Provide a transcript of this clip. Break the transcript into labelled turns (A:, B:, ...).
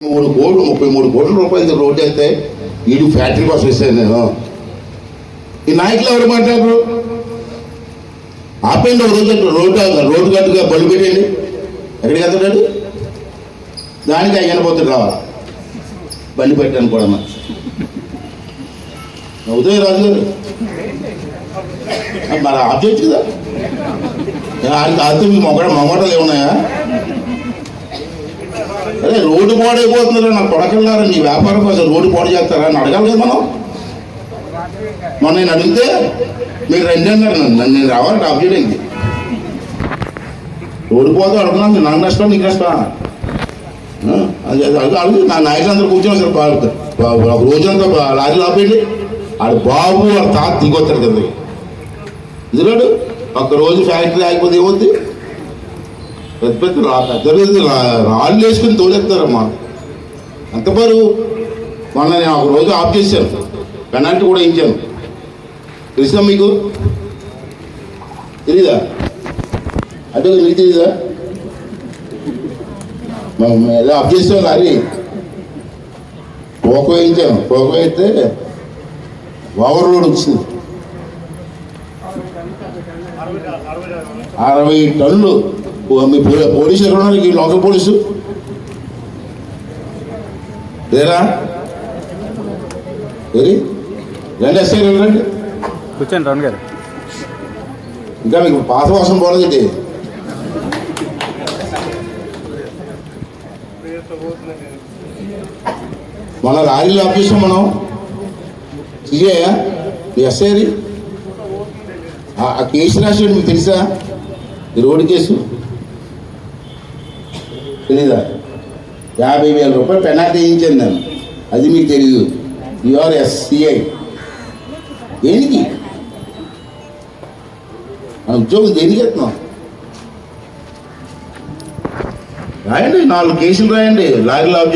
A: 33 కోట్ల రూపాయలతో రోడ్డు అయితే వీడు ఫ్యాక్టరీ కోసం ఇస్తాను నేను. ఈ నాయకులు ఎవరు మాట్లాడరు? ఆపేయండి ఒక రోజు రోడ్డు గట్టుగా బళ్ళు పెట్టండి. ఎక్కడికి వెళ్తాడు? దానికి ఆయన పోతాడు రావాలి బండి పెట్టాను కూడా. ఉదయ రాజు గారు మరి ఆఫ్ చేయొచ్చు కదా. ఆయనకి ఆడితే మీ మొగటలు ఏమున్నాయా? అదే రోడ్డు పాడైపోతున్నారా నాకు కొడకల్లారా, నీ వ్యాపారం కోసం రోడ్డు పాడు చేస్తారా అని అడగాలి కదా మనం. మొన్న నేను అడిగితే మీరు రండి అన్నారు నన్ను, నేను రావాలి ఆఫ్ చేయడానికి. రోడ్డు పోతే అడుగుతున్నాను, నాకు నష్టం నీకు నష్టం అది అడుగు. నా నాయకులందరూ కూర్చొని అసలు ఒక రోజంతా లారీలు ఆపేయండి. ఆడు బాబు వాడు తాత దిగొస్తాడు కదా ఇదిరాడు. ఒక్కరోజు ఫ్యాక్టరీ ఆగిపోతే ఏమవుద్ది? పెద్ద రాళ్ళు వేసుకుని తోలేస్తారమ్మా. అంత బరువు. మొన్న నేను ఒక రోజు ఆఫ్ చేశాను, పెనాల్టీ కూడా ఇచ్చాను. తెలుసా మీకు? తెలీదా? అంటే మీకు తెలీదా? ఏదో ఆఫ్ చేసాం లారీ పోకో వేయించాను. పోకో అయితే ఓవర్ రోడ్ వచ్చింది 60 టన్నులు. మీ పోలీసు ఎవరున్నారు? లోకల్ పోలీసు లేరా? రండి ఎస్ఐ రండి
B: కూర్చోండి రావు గారు.
A: ఇంకా మీకు పాత వాసన పోలేదండి. మన లారీలు ఆఫ్ చేసాం మనం. ఇయ్యా మీ ఎస్ఐది ఆ కేసు రాసాడు మీకు తెలుసా? ఈ రోడ్డు కేసు తెలీదా? 50,000 రూపాయలు పెనాల్టీ వేయించాను నేను. అది మీకు తెలీదు. UR SCI. దేనికి మన ఉద్యోగం దేనికి ఎత్తున్నాం? రాయండి, 4 కేసులు రాయండి లారీలు ఆఫ్